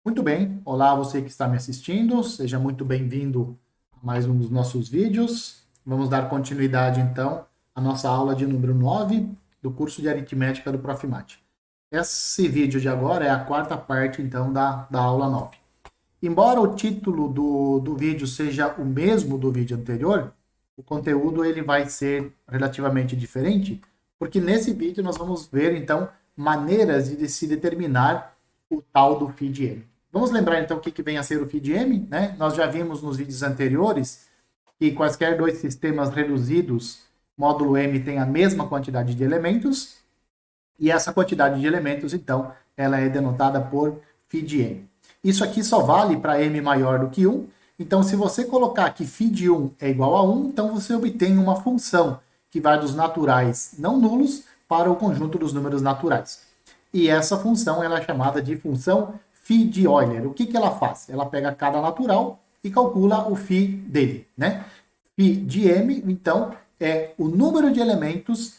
Muito bem, olá você que está me assistindo, seja muito bem-vindo a mais um dos nossos vídeos. Vamos dar continuidade então à nossa aula de número 9 do curso de aritmética do Profimat. Esse vídeo de agora é a quarta parte então da aula 9. Embora o título do vídeo seja o mesmo do vídeo anterior, o conteúdo ele vai ser relativamente diferente, porque nesse vídeo nós vamos ver então maneiras de se determinar o tal do FID-M. Vamos lembrar então o que vem a ser o FID-M, né? Nós já vimos nos vídeos anteriores que quaisquer dois sistemas reduzidos, módulo M tem a mesma quantidade de elementos, e essa quantidade de elementos, então, ela é denotada por FID-M. Isso aqui só vale para M maior do que 1, então se você colocar que FID1 é igual a 1, então você obtém uma função que vai dos naturais não nulos para o conjunto dos números naturais. E essa função ela é chamada de função φ de Euler. O que ela faz? Ela pega cada natural e calcula o φ dele, né? Φ de m, então, é o número de elementos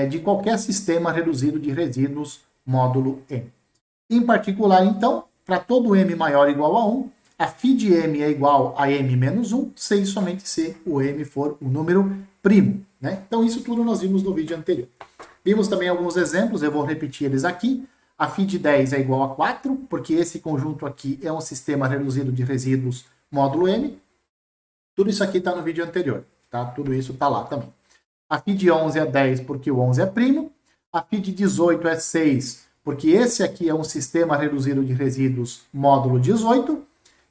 de qualquer sistema reduzido de resíduos módulo m. Em particular, então, para todo m maior ou igual a 1, a φ de m é igual a m menos 1, se e somente se o m for um número primo, né? Então, isso tudo nós vimos no vídeo anterior. Vimos também alguns exemplos, eu vou repetir eles aqui. A φ de 10 é igual a 4, porque esse conjunto aqui é um sistema reduzido de resíduos módulo M. Tudo isso aqui está no vídeo anterior, tá? Tudo isso está lá também. A φ de 11 é 10, porque o 11 é primo. A φ de 18 é 6, porque esse aqui é um sistema reduzido de resíduos módulo 18.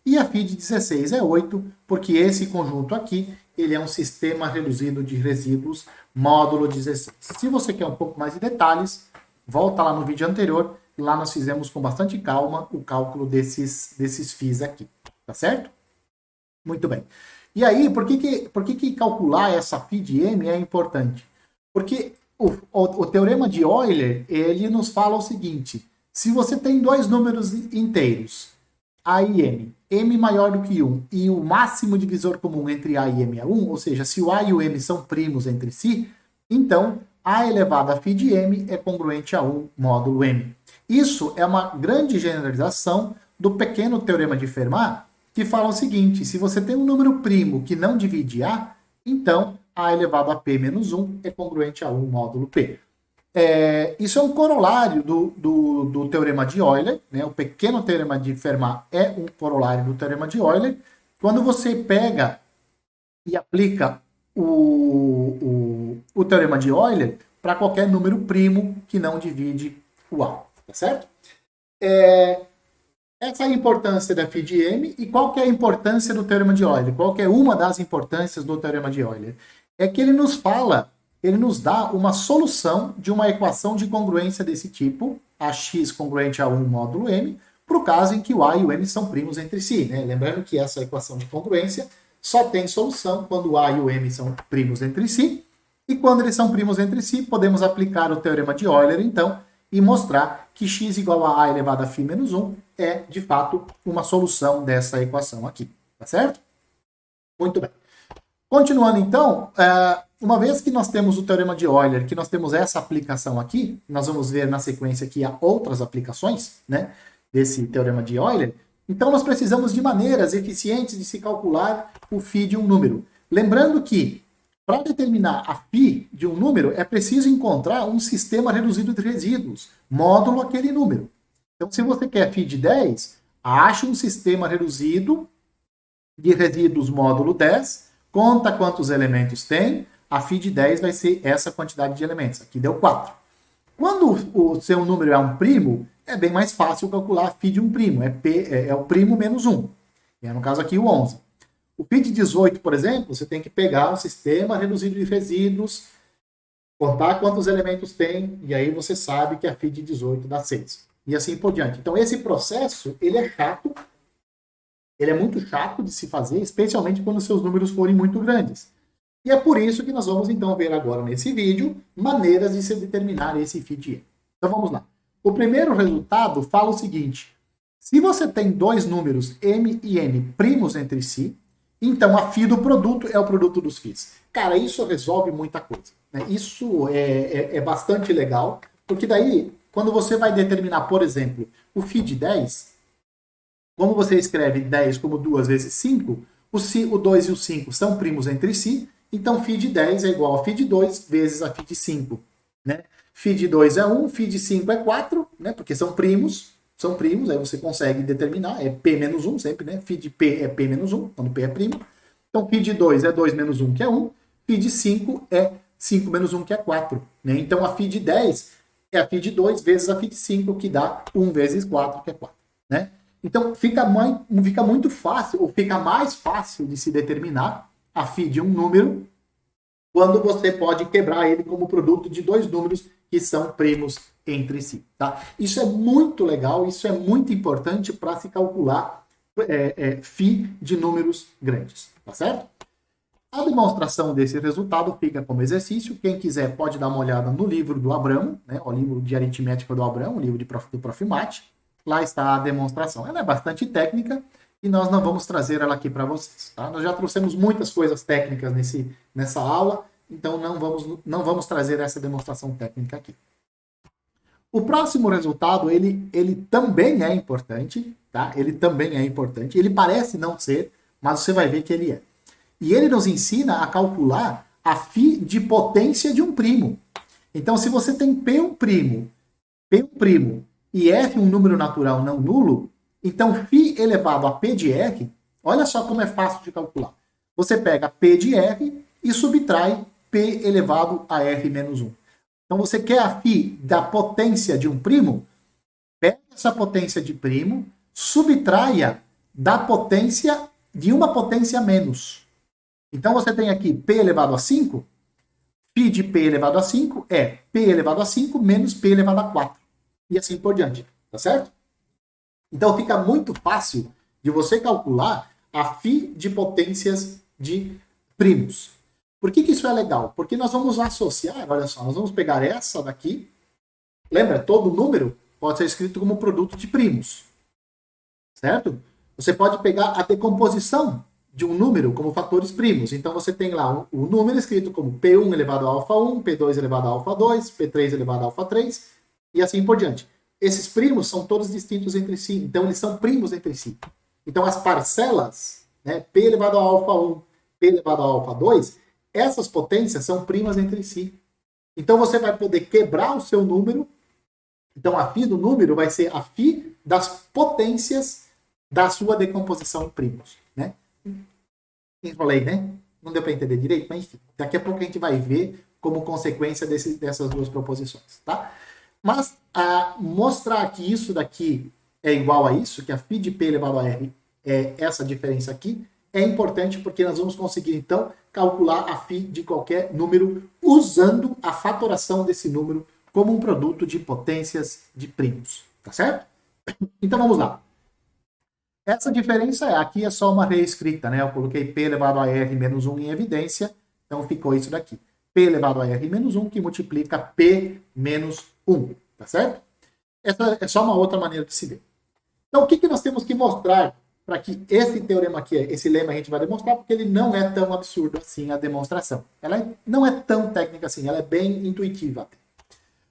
E a φ de 16 é 8, porque esse conjunto aqui ele é um sistema reduzido de resíduos módulo 16. Se você quer um pouco mais de detalhes, volta lá no vídeo anterior, lá nós fizemos com bastante calma o cálculo desses φs aqui, tá certo? Muito bem. E aí, por que calcular essa φ de m é importante? Porque o teorema de Euler, ele nos fala o seguinte: se você tem dois números inteiros, a e m maior do que 1, e o máximo divisor comum entre a e m é 1, ou seja, se o a e o m são primos entre si, então a elevado a φ de m é congruente a 1 módulo m. Isso é uma grande generalização do pequeno teorema de Fermat, que fala o seguinte: se você tem um número primo que não divide a, então a elevado a p menos 1 é congruente a 1 módulo p. Isso é um corolário do teorema de Euler, né? O pequeno teorema de Fermat é um corolário do teorema de Euler. Quando você pega e aplica o teorema de Euler para qualquer número primo que não divide o A, tá certo? Essa é a importância da φ de m, e qual que é a importância do teorema de Euler? Qual que é uma das importâncias do teorema de Euler? É que ele nos fala, ele nos dá uma solução de uma equação de congruência desse tipo, ax congruente a 1 módulo m, para o caso em que o a e o m são primos entre si, né? Lembrando que essa equação de congruência só tem solução quando o a e o m são primos entre si, e quando eles são primos entre si, podemos aplicar o teorema de Euler, então, e mostrar que x igual a elevado a φ menos 1 é, de fato, uma solução dessa equação aqui, tá certo? Muito bem. Continuando, então, uma vez que nós temos o teorema de Euler, que nós temos essa aplicação aqui, nós vamos ver na sequência que há outras aplicações, né, desse teorema de Euler, então nós precisamos de maneiras eficientes de se calcular o φ de um número. Lembrando que, para determinar a φ de um número, é preciso encontrar um sistema reduzido de resíduos, módulo aquele número. Então, se você quer φ de 10, ache um sistema reduzido de resíduos módulo 10, conta quantos elementos tem, a φ de 10 vai ser essa quantidade de elementos. Aqui deu 4. Quando o seu número é um primo, é bem mais fácil calcular a φ de um primo. É o primo menos 1. No caso aqui, o 11. O φ de 18, por exemplo, você tem que pegar um sistema reduzido de resíduos, contar quantos elementos tem, e aí você sabe que a φ de 18 dá 6. E assim por diante. Então, esse processo, ele é chato, ele é muito chato de se fazer, especialmente quando os seus números forem muito grandes. E é por isso que nós vamos, então, ver agora nesse vídeo maneiras de se determinar esse φ de m. Então, vamos lá. O primeiro resultado fala o seguinte: se você tem dois números m e n primos entre si, então a φ do produto é o produto dos φs. Cara, isso resolve muita coisa, né? Isso é bastante legal, porque daí, quando você vai determinar, por exemplo, o φ de 10, Como você escreve 10 como 2 vezes 5, o 2 e o 5 são primos entre si, então φ de 10 é igual a φ de 2 vezes a φ de 5. Né? Φ de 2 é 1, φ de 5 é 4, né? Porque são primos, aí você consegue determinar, é P menos 1 sempre, né? Φ de P é P menos 1, quando P é primo. Então, φ de 2 é 2 menos 1, que é 1. Φ de 5 é 5 menos 1, que é 4. Né? Então, a φ de 10 é a φ de 2 vezes a φ de 5, que dá 1 vezes 4, que é 4. Né? Então, fica muito fácil, ou fica mais fácil de se determinar a φ de um número quando você pode quebrar ele como produto de dois números que são primos entre si. Tá? Isso é muito legal, isso é muito importante para se calcular φ de números grandes. Tá certo? A demonstração desse resultado fica como exercício. Quem quiser pode dar uma olhada no livro do Abramo, né, o livro de aritmética do Abramo, o livro do Prof. Mate. Lá está a demonstração. Ela é bastante técnica e nós não vamos trazer ela aqui para vocês. Tá? Nós já trouxemos muitas coisas técnicas nessa aula, então não vamos trazer essa demonstração técnica aqui. O próximo resultado, ele também é importante, tá? Ele também é importante. Ele parece não ser, mas você vai ver que ele é. E ele nos ensina a calcular a φ de potência de um primo. Então, se você tem P um primo e F um número natural não nulo, então φ elevado a P de R, olha só como é fácil de calcular. Você pega P de R e subtrai P elevado a R menos 1. Então, você quer a φ da potência de um primo? Pega essa potência de primo, subtraia da potência de uma potência menos. Então, você tem aqui P elevado a 5. Φ de P elevado a 5 é P elevado a 5 menos P elevado a 4. E assim por diante. Tá certo? Então, fica muito fácil de você calcular a φ de potências de primos. Por que isso é legal? Porque nós vamos associar, olha só, nós vamos pegar essa daqui. Lembra, todo número pode ser escrito como produto de primos. Certo? Você pode pegar a decomposição de um número como fatores primos. Então, você tem lá o número escrito como P1 elevado a alfa 1, P2 elevado a alfa 2, P3 elevado a alfa 3, e assim por diante. Esses primos são todos distintos entre si, então eles são primos entre si. Então, as parcelas, né, P elevado a alfa 1, P elevado a alfa 2, essas potências são primas entre si. Então, você vai poder quebrar o seu número. Então, a φ do número vai ser a φ das potências da sua decomposição em primos. Né? Enrolei, né? Não deu para entender direito, mas enfim. Daqui a pouco a gente vai ver como consequência dessas duas proposições. Tá? Mas, mostrar que isso daqui é igual a isso, que a φ de P elevado a R é essa diferença aqui, é importante porque nós vamos conseguir, então, calcular a φ de qualquer número usando a fatoração desse número como um produto de potências de primos. Tá certo? Então, vamos lá. Essa diferença aqui é só uma reescrita, né? Eu coloquei P elevado a R menos 1 em evidência, então ficou isso daqui. P elevado a R menos 1, que multiplica P menos 1. Tá certo? Essa é só uma outra maneira de se ver. Então, o que nós temos que mostrar para que esse teorema aqui, esse lema a gente vai demonstrar, porque ele não é tão absurdo assim a demonstração. Ela não é tão técnica assim, ela é bem intuitiva até.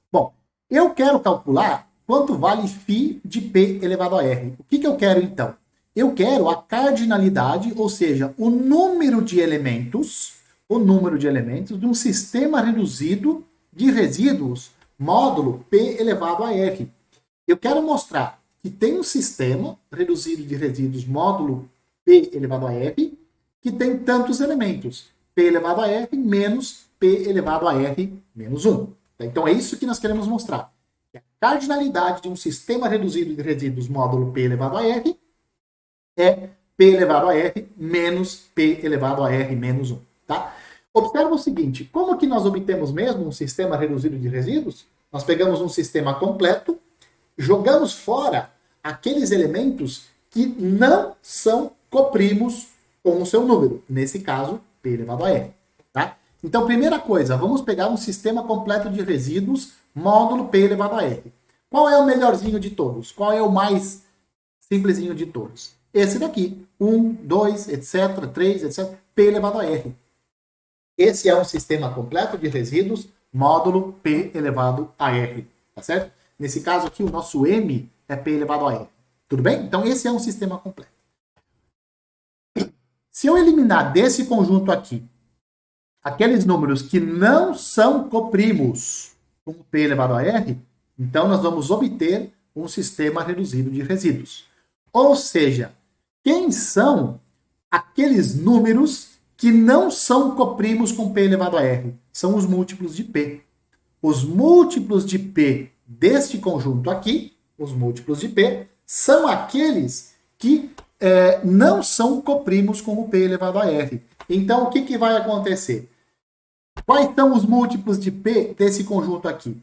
Bom, eu quero calcular quanto vale φ de P elevado a R. O que eu quero então? Eu quero a cardinalidade, ou seja, o número de elementos de um sistema reduzido de resíduos módulo P elevado a R. Eu quero mostrar que tem um sistema reduzido de resíduos módulo P elevado a R que tem tantos elementos, P elevado a R menos P elevado a R menos 1. Então é isso que nós queremos mostrar. A cardinalidade de um sistema reduzido de resíduos módulo P elevado a R é P elevado a R menos P elevado a R menos 1. Tá? Observa o seguinte, como que nós obtemos mesmo um sistema reduzido de resíduos? Nós pegamos um sistema completo, jogamos fora aqueles elementos que não são coprimos com o seu número. Nesse caso, P elevado a R. Tá? Então, primeira coisa, vamos pegar um sistema completo de resíduos, módulo P elevado a R. Qual é o melhorzinho de todos? Qual é o mais simplesinho de todos? Esse daqui. 1, 2, etc., 3, etc., P elevado a R. Esse é um sistema completo de resíduos, módulo P elevado a R. Tá certo? Nesse caso aqui, o nosso M é P elevado a R. Tudo bem? Então, esse é um sistema completo. Se eu eliminar desse conjunto aqui aqueles números que não são coprimos com P elevado a R, então nós vamos obter um sistema reduzido de resíduos. Ou seja, quem são aqueles números que não são coprimos com P elevado a R? São os múltiplos de P. Os múltiplos de P deste conjunto aqui, os múltiplos de P, são aqueles que não são coprimos com o P elevado a R. Então, o que vai acontecer? Quais são os múltiplos de P desse conjunto aqui?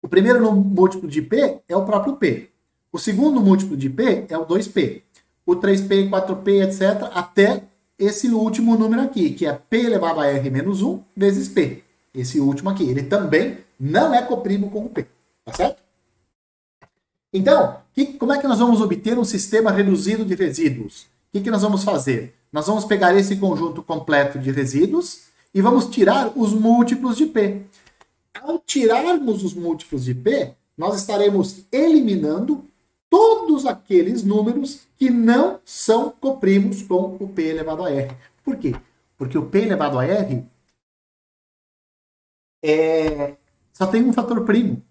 O primeiro múltiplo de P é o próprio P. O segundo múltiplo de P é o 2P. O 3P, 4P, etc., até esse último número aqui, que é P elevado a R menos 1 vezes P. Esse último aqui. Ele também não é coprimo com o P. Tá certo? Então, como é que nós vamos obter um sistema reduzido de resíduos? O que nós vamos fazer? Nós vamos pegar esse conjunto completo de resíduos e vamos tirar os múltiplos de P. Ao tirarmos os múltiplos de P, nós estaremos eliminando todos aqueles números que não são coprimos com o P elevado a R. Por quê? Porque o P elevado a R só tem um fator primo,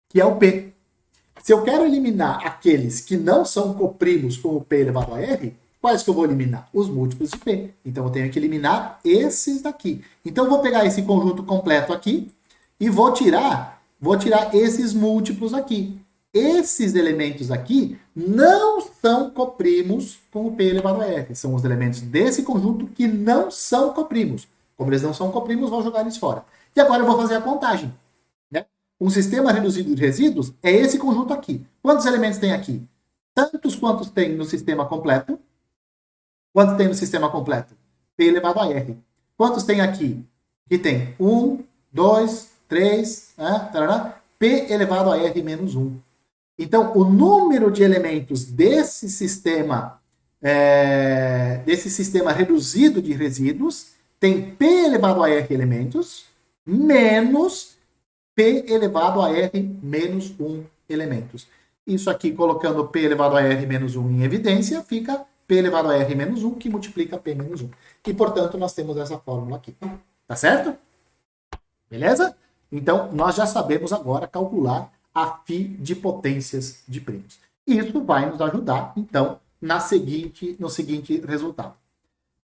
que é o P. Se eu quero eliminar aqueles que não são coprimos com o P elevado a R, quais que eu vou eliminar? Os múltiplos de P. Então, eu tenho que eliminar esses daqui. Então, eu vou pegar esse conjunto completo aqui e vou tirar esses múltiplos aqui. Esses elementos aqui não são coprimos com o P elevado a R. São os elementos desse conjunto que não são coprimos. Como eles não são coprimos, vou jogar eles fora. E agora eu vou fazer a contagem. Né? Um sistema reduzido de resíduos é esse conjunto aqui. Quantos elementos tem aqui? Tantos quantos tem no sistema completo. Quantos tem no sistema completo? P elevado a R. Quantos tem aqui? Aqui tem 1, 2, 3, P elevado a R menos 1. Então, o número de elementos desse sistema reduzido de resíduos tem P elevado a R elementos menos P elevado a R menos 1 elementos. Isso aqui, colocando P elevado a R menos 1 em evidência, fica P elevado a R menos 1, que multiplica P menos 1. E, portanto, nós temos essa fórmula aqui. Tá certo? Beleza? Então, nós já sabemos agora calcular a φ de potências de primos. Isso vai nos ajudar, então, no seguinte resultado.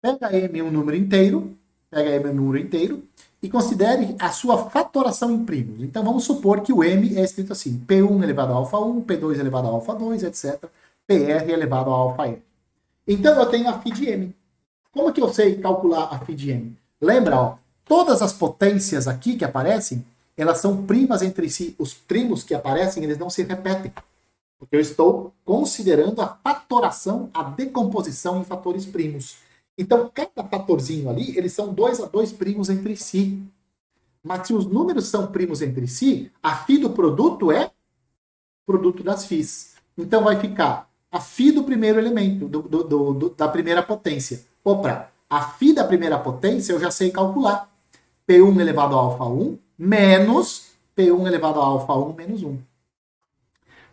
Pega M um número inteiro, e considere a sua fatoração em primos. Então, vamos supor que o M é escrito assim, P1 elevado a alfa 1, P2 elevado a alfa 2, etc. PR elevado a alfa R. Então, eu tenho a φ de M. Como que eu sei calcular a φ de M? Lembra, ó, todas as potências aqui que aparecem, elas são primas entre si. Os primos que aparecem, eles não se repetem. Porque eu estou considerando a fatoração, a decomposição em fatores primos. Então, cada fatorzinho ali, eles são 2 a 2 primos entre si. Mas se os números são primos entre si, a φ do produto é produto das φs. Então, vai ficar a φ do primeiro elemento, da primeira potência. Opa, a φ da primeira potência eu já sei calcular. P1 elevado a alfa 1 menos P1 elevado a alfa 1 menos 1.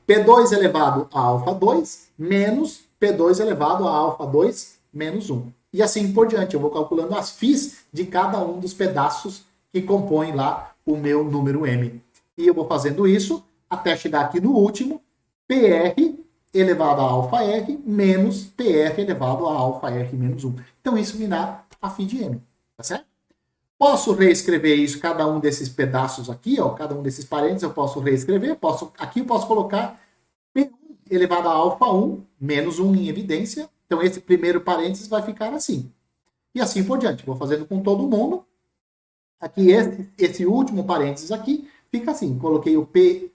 P2 elevado a alfa 2 menos P2 elevado a alfa 2 menos 1. E assim por diante. Eu vou calculando as φs de cada um dos pedaços que compõem lá o meu número M. E eu vou fazendo isso até chegar aqui no último, PR elevado a alfa R menos PR elevado a alfa R menos 1. Então isso me dá a φ de M. Tá certo? Posso reescrever isso, cada um desses pedaços aqui, ó, cada um desses parênteses eu posso reescrever. Aqui eu posso colocar P1 elevado a alfa 1 menos 1 em evidência. Então, esse primeiro parênteses vai ficar assim. E assim por diante. Vou fazendo com todo mundo. Aqui, esse último parênteses aqui, fica assim. Coloquei o PR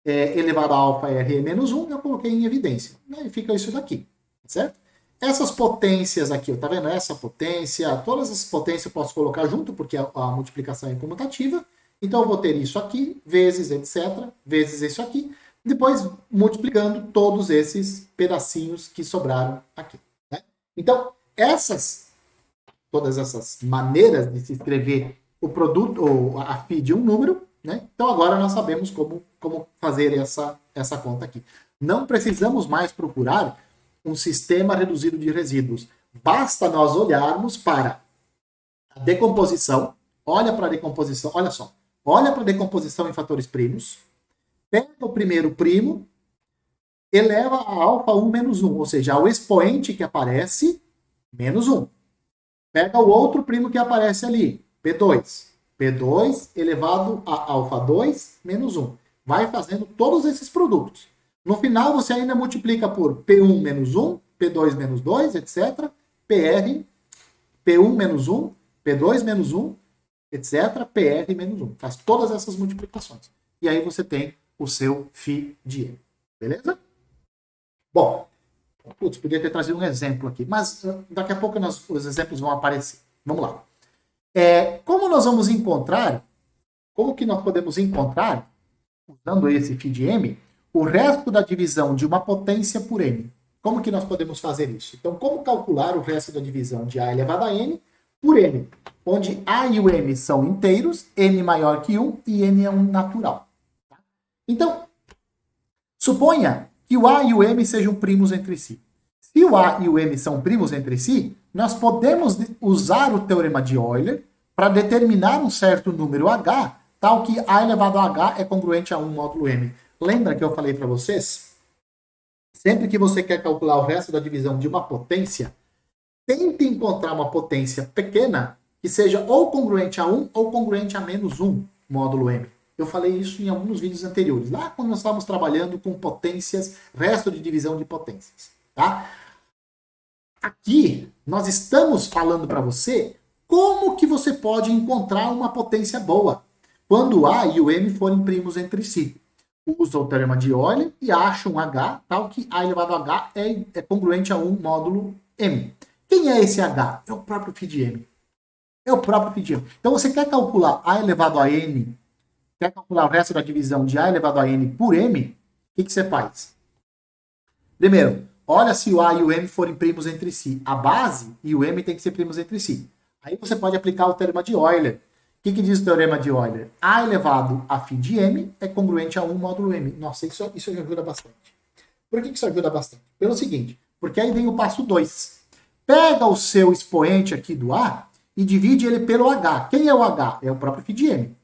elevado a alfa R menos 1, eu coloquei em evidência. E fica isso daqui. Certo? Essas potências aqui, tá vendo? Essa potência, todas essas potências eu posso colocar junto, porque a multiplicação é comutativa. Então, eu vou ter isso aqui, vezes, etc., vezes isso aqui. Depois, multiplicando todos esses pedacinhos que sobraram aqui. Né? Então, todas essas maneiras de se escrever o produto, ou a φ de um número, né? Então, agora nós sabemos como fazer essa conta aqui. Não precisamos mais procurar um sistema reduzido de resíduos. Basta nós olharmos para a decomposição, olha para a decomposição, olha só, olha para a decomposição em fatores primos, pega o primeiro primo, eleva a alfa 1 menos 1, ou seja, o expoente que aparece, menos 1. Pega o outro primo que aparece ali, P2. P2 elevado a alfa 2 menos 1. Vai fazendo todos esses produtos. No final, você ainda multiplica por P1 menos 1, P2 menos 2, etc. PR, P1 menos 1, P2 menos 1, etc. PR menos 1. Faz todas essas multiplicações. E aí você tem o seu φ de M. Beleza? Bom, putz, podia ter trazido um exemplo aqui, mas daqui a pouco os exemplos vão aparecer. Vamos lá. Como nós vamos encontrar, como que nós podemos encontrar, usando esse φ de M, o resto da divisão de uma potência por M? Como que nós podemos fazer isso? Então, como calcular o resto da divisão de A elevado a N por M? Onde A e o M são inteiros, N maior que 1 e N é um natural. Então, suponha que o A e o M sejam primos entre si. Se o A e o M são primos entre si, nós podemos usar o teorema de Euler para determinar um certo número H, tal que A elevado a H é congruente a 1 módulo M. Lembra que eu falei para vocês? Sempre que você quer calcular o resto da divisão de uma potência, tente encontrar uma potência pequena que seja ou congruente a 1 ou congruente a menos 1 módulo M. Eu falei isso em alguns vídeos anteriores, lá quando nós estávamos trabalhando com potências, resto de divisão de potências. Tá? Aqui, nós estamos falando para você como que você pode encontrar uma potência boa quando o A e o M forem primos entre si. Usa o teorema de Euler e acha um H, tal que A elevado a H é congruente a 1 módulo M. Quem é esse H? É o próprio φ de M. É o próprio φ de M. Então, você quer calcular A elevado a N, quer calcular o resto da divisão de A elevado a N por M, o que você faz? Primeiro, olha se o A e o M forem primos entre si. A base e o M tem que ser primos entre si. Aí você pode aplicar o teorema de Euler. O que diz o teorema de Euler? A elevado a φ de M é congruente a 1 módulo M. Nossa, isso ajuda bastante. Por que isso ajuda bastante? Pelo seguinte, porque aí vem o passo 2. Pega o seu expoente aqui do A e divide ele pelo H. Quem é o H? É o próprio φ de M.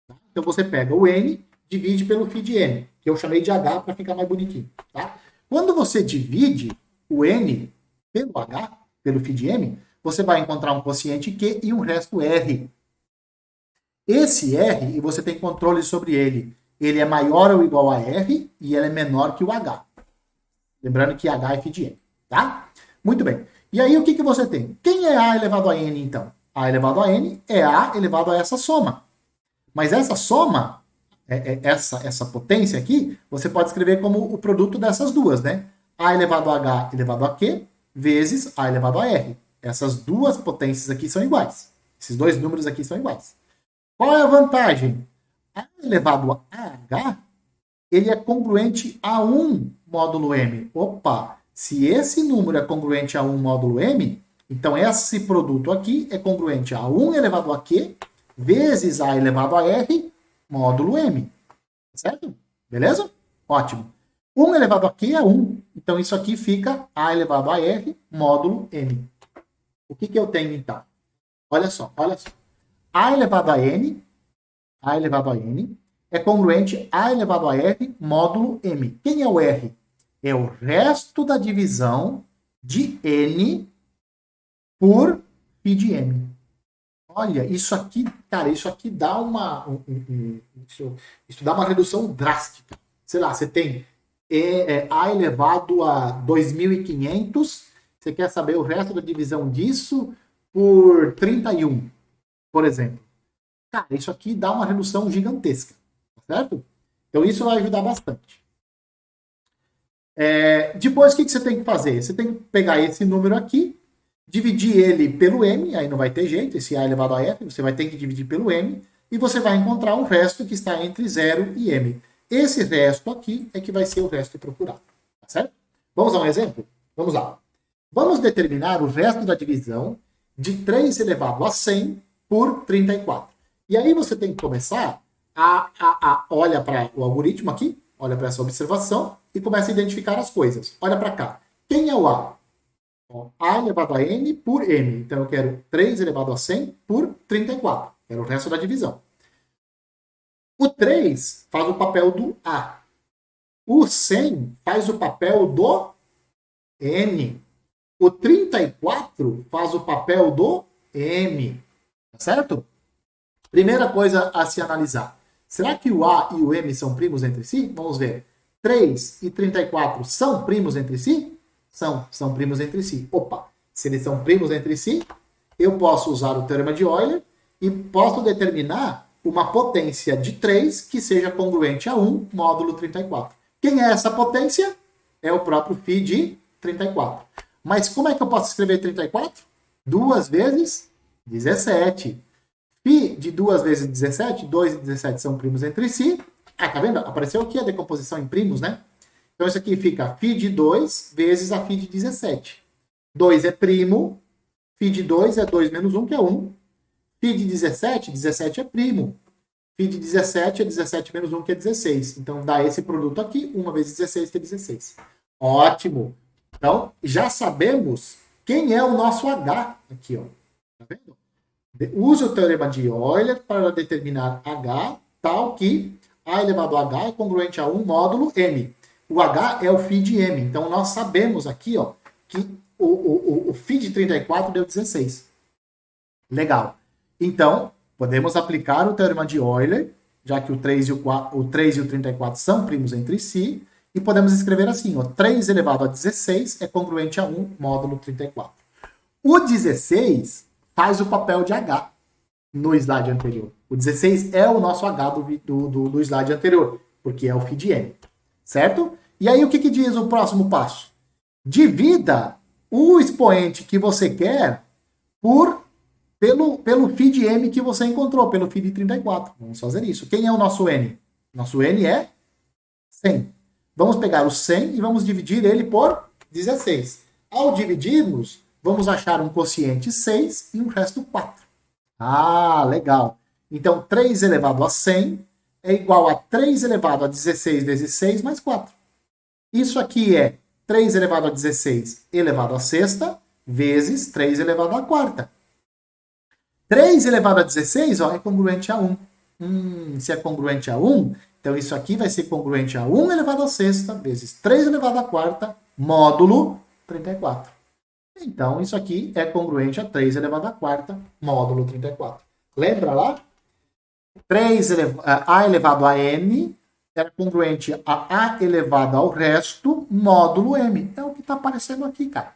Tá? Então você pega o N, divide pelo φ de M, que eu chamei de H para ficar mais bonitinho. Tá? Quando você divide o N pelo H, pelo φ de M, você vai encontrar um quociente Q e um resto R. Esse R, e você tem controle sobre ele, ele é maior ou igual a R e ele é menor que o H. Lembrando que H é φ de M, tá? Muito bem. E aí o que você tem? Quem é A elevado a N, então? A elevado a N é A elevado a essa soma. Mas essa soma, essa potência aqui, você pode escrever como o produto dessas duas, né? A elevado a H elevado a Q vezes A elevado a R. Essas duas potências aqui são iguais. Esses dois números aqui são iguais. Qual é a vantagem? A elevado a H, ele é congruente a 1 módulo M. Opa! Se esse número é congruente a 1 módulo M, então esse produto aqui é congruente a 1 elevado a Q vezes A elevado a R módulo M. Certo? Beleza? Ótimo. 1 elevado a Q é 1. Então isso aqui fica A elevado a R módulo M. O que eu tenho então? Olha só. A elevado a N é congruente a elevado a R módulo M. Quem é o R? É o resto da divisão de N por φ de M. Olha, isso aqui, cara, isso aqui dá isso dá uma redução drástica. Sei lá, você tem A elevado a 2.500, você quer saber o resto da divisão disso por 31. Por exemplo. Cara, isso aqui dá uma redução gigantesca, certo? Então isso vai ajudar bastante. Depois, o que você tem que fazer? Você tem que pegar esse número aqui, dividir ele pelo M, aí não vai ter jeito, esse A elevado a R, você vai ter que dividir pelo M, e você vai encontrar um resto que está entre 0 e M. Esse resto aqui é que vai ser o resto procurado, tá certo? Vamos a um exemplo? Vamos lá. Vamos determinar o resto da divisão de 3 elevado a 100 por 34. E aí você tem que começar olha para o algoritmo aqui, olha para essa observação e começa a identificar as coisas. Olha para cá. Quem é o A? A elevado a n por m. Então, eu quero 3 elevado a 100 por 34. Quero o resto da divisão. O 3 faz o papel do A. O 100 faz o papel do N. O 34 faz o papel do M. Certo? Primeira coisa a se analisar. Será que o A e o M são primos entre si? Vamos ver. 3 e 34 são primos entre si? São primos entre si. Opa, se eles são primos entre si, eu posso usar o teorema de Euler e posso determinar uma potência de 3 que seja congruente a 1 módulo 34. Quem é essa potência? É o próprio φ de 34. Mas como é que eu posso escrever 34? 2 vezes 17. Φ de 2 vezes 17, 2 e 17 são primos entre si. Ah, tá vendo? Apareceu aqui a decomposição em primos, né? Então isso aqui fica φ de 2 vezes a φ de 17. 2 é primo, φ de 2 é 2 menos 1, que é 1. Φ de 17, 17 é primo. Φ de 17 é 17 menos 1, que é 16. Então dá esse produto aqui, 1 vezes 16, que é 16. Ótimo! Então, já sabemos quem é o nosso H aqui, ó. Tá vendo? Use o teorema de Euler para determinar H, tal que A elevado a H é congruente a 1 módulo M. O H é o φ de M. Então, nós sabemos aqui, ó, que o φ de 34 deu 16. Legal. Então, podemos aplicar o teorema de Euler, já que o 3 e o 34 são primos entre si, e podemos escrever assim, ó, 3 elevado a 16 é congruente a 1 módulo 34. O 16 faz o papel de H no slide anterior. O 16 é o nosso H do slide anterior, porque é o φ de M, certo? E aí, o que diz o próximo passo? Divida o expoente que você quer pelo φ de M que você encontrou, pelo φ de 34. Vamos fazer isso. Quem é o nosso N? Nosso N é 100. Vamos pegar o 100 e vamos dividir ele por 16. Ao dividirmos, vamos achar um quociente 6 e um resto 4. Ah, legal. Então, 3 elevado a 100 é igual a 3 elevado a 16 vezes 6 mais 4. Isso aqui é 3 elevado a 16 elevado a sexta vezes 3 elevado a quarta. 3 elevado a 16 ó, é congruente a 1. Se é congruente a 1, então isso aqui vai ser congruente a 1 elevado a sexta vezes 3 elevado a quarta módulo 34. Então, isso aqui é congruente a 3 elevado a quarta módulo 34. Lembra lá? A elevado a n era congruente a elevado ao resto módulo m. É o que está aparecendo aqui, cara.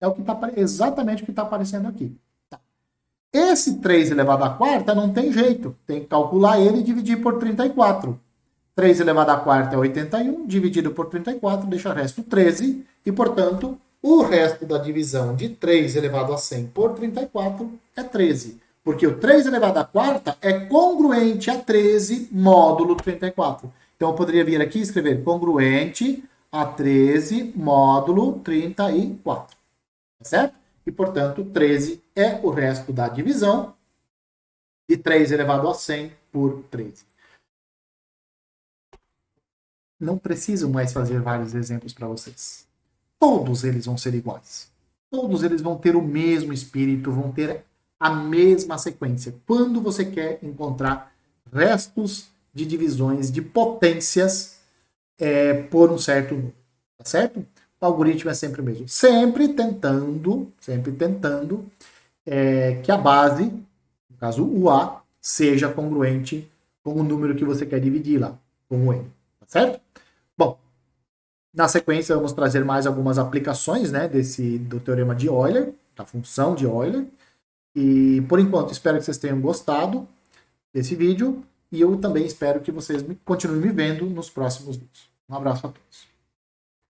É exatamente o que está aparecendo aqui. Tá. Esse 3 elevado à quarta não tem jeito. Tem que calcular ele e dividir por 34. 3 elevado à quarta é 81, dividido por 34, deixa o resto 13. E, portanto, o resto da divisão de 3 elevado a 100 por 34 é 13. Porque o 3 elevado à quarta é congruente a 13 módulo 34. Então, eu poderia vir aqui e escrever congruente a 13 módulo 34. Tá certo? E, portanto, 13 é o resto da divisão de 3 elevado a 100 por 13. Não preciso mais fazer vários exemplos para vocês. Todos eles vão ser iguais. Todos eles vão ter o mesmo espírito, vão ter a mesma sequência. Quando você quer encontrar restos de divisões de potências por um certo número, tá certo? O algoritmo é sempre o mesmo. Sempre tentando que a base, no caso o A, seja congruente com o número que você quer dividir lá, com o N, tá certo? Bom, na sequência vamos trazer mais algumas aplicações, né, do teorema de Euler, da função de Euler. E por enquanto espero que vocês tenham gostado desse vídeo e eu também espero que vocês continuem me vendo nos próximos vídeos. Um abraço a todos.